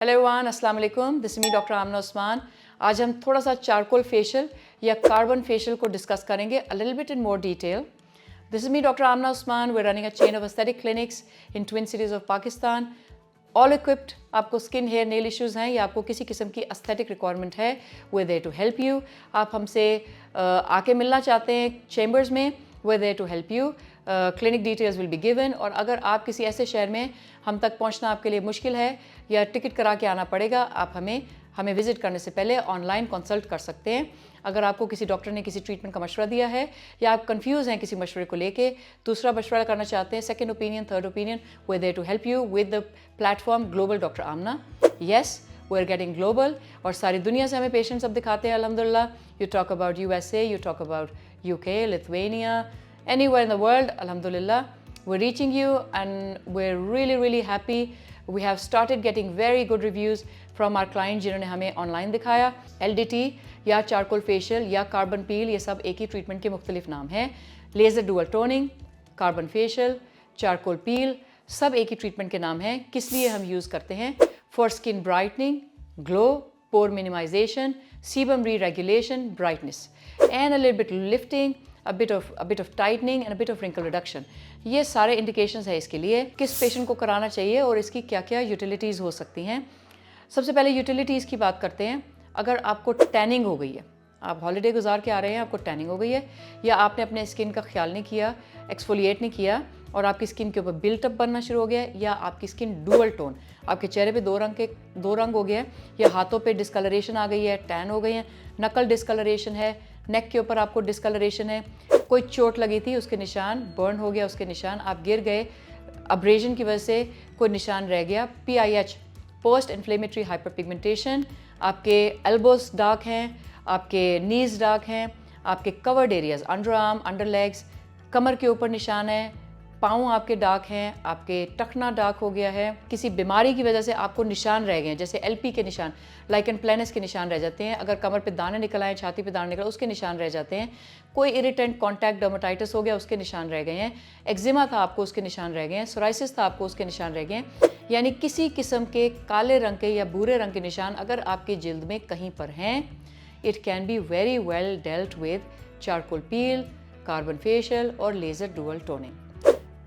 Hello everyone, अस्सलाम वालेकुम। This is me doctor Amna Usman. आज हम थोड़ा सा चारकोल फेशियल या कार्बन फेशियल को डिस्कस करेंगे a little bit in more detail. This is me doctor Amna Usman. We are running a chain of aesthetic clinics in twin cities of Pakistan. All equipped. आपको skin hair nail issues हैं या आपको किसी किस्म की aesthetic requirement है, we there to help you. आप हमसे आके मिलना चाहते हैं चेम्बर्स में, we there to help you. Clinic details will be given. और अगर आप किसी ऐसे शहर में हम तक पहुंचना आपके लिए मुश्किल है या टिकट करा के आना पड़ेगा, आप हमें विजिट करने से पहले ऑनलाइन कंसल्ट कर सकते हैं। अगर आपको किसी डॉक्टर ने किसी ट्रीटमेंट का मशवरा दिया है या आप कंफ्यूज हैं किसी मशवरे को लेके, दूसरा मशवरा करना चाहते हैं, second opinion, third opinion, we are there to help you with the platform global doctor Amna. Yes, we are getting global और सारी दुनिया से हमें पेशेंट्स अब दिखाते हैं अल्हम्दुलिल्लाह। You talk about USA, you talk about UK, Lithuania, anywhere in the world, alhamdulillah, we're reaching you and we're really happy. We have started getting very good reviews from our clients जिन्होंने हमें online दिखाया। LDT या charcoal facial या carbon peel, ये सब एक ही treatment के मुख्तलिफ नाम हैं। Laser dual toning, carbon facial, charcoal peel, सब एक ही ट्रीटमेंट के नाम हैं। किस लिए हम यूज़ करते हैं? For skin brightening, glow, pore minimisation, sebum re regulation, brightness and a little bit lifting, a bit of tightening and a bit of wrinkle reduction। ये सारे इंडिकेशंस है इसके लिए किस पेशेंट को कराना चाहिए और इसकी क्या क्या यूटिलिटीज़ हो सकती हैं। सबसे पहले यूटिलिटीज़ की बात करते हैं। अगर आपको टैनिंग हो गई है, आप हॉलीडे गुजार के आ रहे हैं, आपको टैनिंग हो गई है या आपने अपने स्किन का ख्याल नहीं किया, एक्सफोलिएट नहीं किया और आपकी स्किन के ऊपर बिल्टअप बनना शुरू हो गया है, या आपकी स्किन डुअल टोन, आपके चेहरे पे दो रंग हो गया है, या हाथों पे डिस्कलरेशन आ गई है, टैन हो गई है, नकल डिस्कलरेशन है, नेक के ऊपर आपको डिस्कलरेशन है, कोई चोट लगी थी उसके निशान, बर्न हो गया उसके निशान, आप गिर गए, अब्रेजन की वजह से कोई निशान रह गया, PIH, पोस्ट इन्फ्लेमेटरी हाइपरपिगमेंटेशन, आपके एल्बोस डार्क हैं, आपके नीज डार्क हैं, आपके covered areas, under arm, under legs, कमर के ऊपर निशान है, पाँव आपके डार्क हैं, आपके टखना डार्क हो गया है, किसी बीमारी की वजह से आपको निशान रह गए हैं, जैसे LP के निशान, लाइकन प्लेनस के निशान रह जाते हैं, अगर कमर पे दाने निकल आए, छाती पे दाने निकल, उसके निशान रह जाते हैं, कोई इरिटेंट कॉन्टैक्ट डर्माटाइटिस हो गया, उसके निशान रह गए हैं, एक्जिमा था आपको, उसके निशान रह गए हैं, सोराइसिस था आपको, उसके निशान रह गए हैं। यानी किसी किस्म के काले रंग के या भूरे रंग के निशान अगर आपकी जिल्द में कहीं पर हैं, it can be very well dealt with charcoal peel, carbon facial और laser dual toning.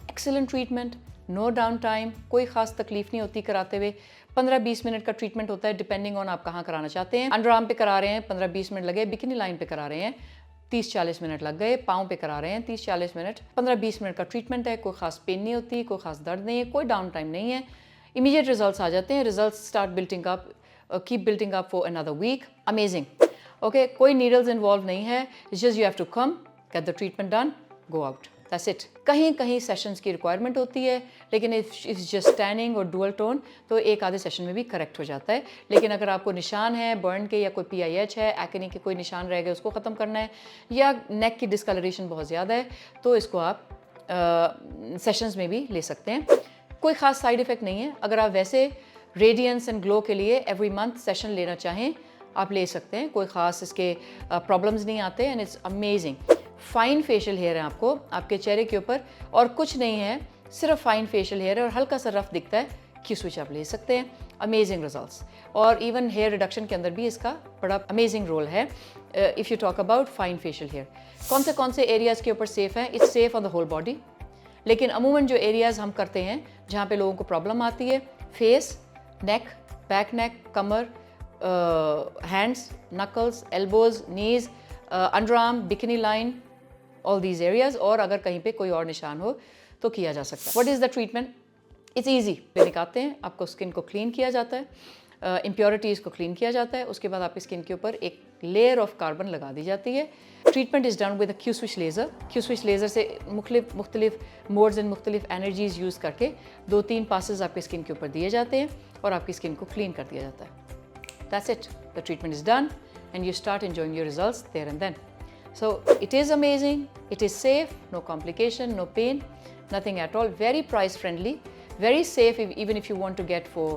Excellent treatment, no down time, कोई ख़ास तकलीफ नहीं होती कराते हुए। 15-20 मिनट का ट्रीटमेंट होता है, डिपेंडिंग ऑन आप कहाँ कराना चाहते हैं। अंडर आर्म पे करा रहे हैं 15-20 मिनट लगे, बिकिनी लाइन पे करा रहे हैं 30-40 मिनट लग गए, पाँव पे करा रहे हैं 30-40 मिनट। 15-20 मिनट का ट्रीटमेंट है, कोई ख़ास पेन नहीं होती, कोई ख़ास दर्द नहीं है, कोई डाउन टाइम नहीं है, इमीडिएट रिजल्ट्स आ जाते हैं। Results start building up, keep building up for another week. Amazing. Okay, कोई नीडल्स इन्वॉल्व नहीं है, just you have to come, get the treatment done, go out, that's it. कहीं कहीं सेशंस की रिक्वायरमेंट होती है, लेकिन इफ जस्ट टैनिंग और डुअल टोन तो एक आधे सेशन में भी करेक्ट हो जाता है। लेकिन अगर आपको निशान है बर्न के या कोई PIH है, एक्ने के कोई निशान रह गए, उसको ख़त्म करना है, या नेक की डिस्कलरेशन बहुत ज़्यादा है, तो इसको आप सेशंस में भी ले सकते हैं। कोई ख़ास साइड इफ़ेक्ट नहीं है। अगर आप वैसे रेडियंस एंड ग्लो के लिए एवरी मंथ सेशन लेना चाहें, आप ले सकते हैं, कोई ख़ास इसके प्रॉब्लम्स नहीं आते and it's amazing. Fine facial hair है आपको आपके चेहरे के ऊपर और कुछ नहीं है, सिर्फ फाइन फेशियल हेयर है और हल्का सा रफ दिखता है, की स्विच आप ले सकते हैं। Amazing results. और इवन हेयर रिडक्शन के अंदर भी इसका बड़ा अमेजिंग रोल है। If you talk about fine facial hair, कौन से एरियाज़ के ऊपर सेफ़ हैं? It's safe on the whole body, लेकिन अमूमन जो एरियाज़ हम करते हैं जहाँ पे लोगों को प्रॉब्लम आती है, face, neck, back neck, Qamar, hands, knuckles, elbows, knees, under arm, bikini line, all these areas. और अगर कहीं पे कोई और निशान हो तो किया जा सकता है। What is the treatment? It's easy. Clinic आते हैं, आपको स्किन को क्लीन किया जाता है, इम्प्योरिटीज़ को क्लीन किया जाता है, उसके बाद आपकी स्किन के ऊपर एक लेयर ऑफ कार्बन लगा दी जाती है। Treatment is done with a Q switch laser. Q switch laser से मुख्तलिफ मोड्स एंड मुख्तलिफ एनर्जीज़ यूज़ करके 2-3 पासेस आपकी स्किन के ऊपर दिए जाते हैं और आपकी स्किन को क्लीन कर दिया जाता है। That's it, the treatment is done and you start enjoying your results there and then. So it is amazing, it is safe, no complication, no pain, nothing at all, very price friendly, very safe even if you want to get for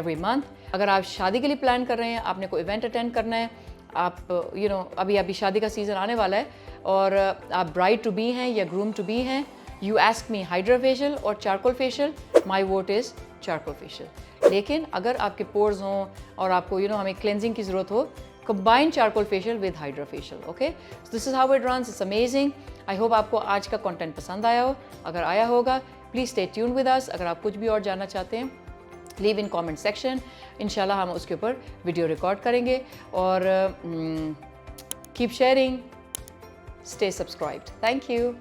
every month। अगर आप शादी के लिए plan कर रहे हैं, आपने कोई इवेंट अटेंड करना है, आप अभी शादी का सीज़न आने वाला है और आप ब्राइड टू बी हैं या ग्रूम टू बी हैं, you ask me hydra facial और charcoal facial, my vote is charcoal facial. लेकिन अगर आपके पोर्स हों और आपको हमें क्लेंजिंग की ज़रूरत हो, combine charcoal facial with hydra facial. Okay, so this is how it runs. It's amazing. I hope आपको आज का कंटेंट पसंद आया हो। अगर आया होगा please stay tune with us. अगर आप कुछ भी और जानना चाहते हैं लीव इन कमेंट सेक्शन, इंशाल्लाह हम उसके ऊपर वीडियो रिकॉर्ड करेंगे। और keep sharing, stay subscribed. Thank you.